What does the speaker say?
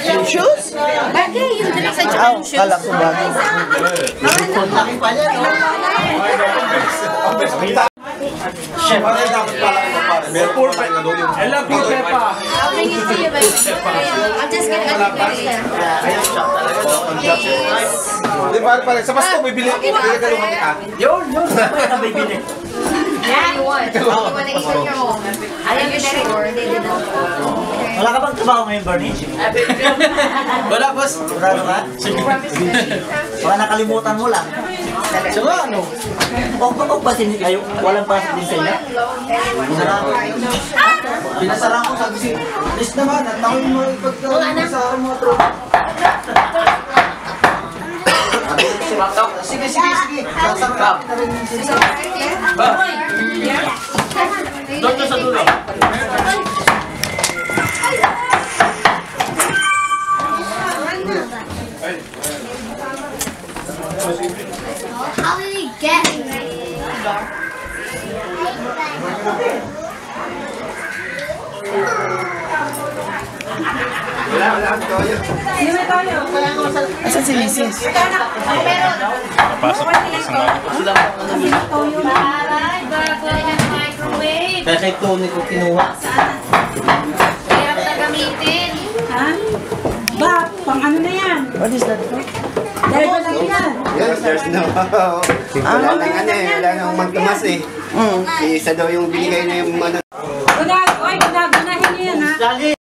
Yung shoes? Bagay, yung dress at saka yung shoes. Kala ko bagay. Laki pa niya, no? Chef, ano yung dapat pala kayo para? May poor pa yung yung... I love you, Peppa! I'll bring it to you, but I'll just get it later. Ayun, shop talaga, no? Di ba, pare, sa pasto, bibili ka luman kita. Yun! Ito bibili. Yeah, you want. You want to eat on your own. Are you sure they did not? Wala ka bang trabaho ngayon, Bernie? Wala, boss. Sigurado ka? Baka nakalimutan mo lang. So ano? O ba din kayo? Walang pasok din sa inyo? Pinasara ko, sabi si Liz naman, at ako yung ipagkakaroon sa mga tropa. Sige. Sasarap kita rin yung sisa. Doon ka sa dulo. How did he get it? Asan si Mrs.? Napasok ko sa Kaya kay Tony ko kinuha. Hirap na gamitin. Ha? Ba, pang ano na yan? What is that? Dahil ba lang yan? Yes, there's no... Wala nang ano eh, wala nang magkamas eh. Isa daw yung binigay na yung ano. Gunagunahin niyo yan, ha?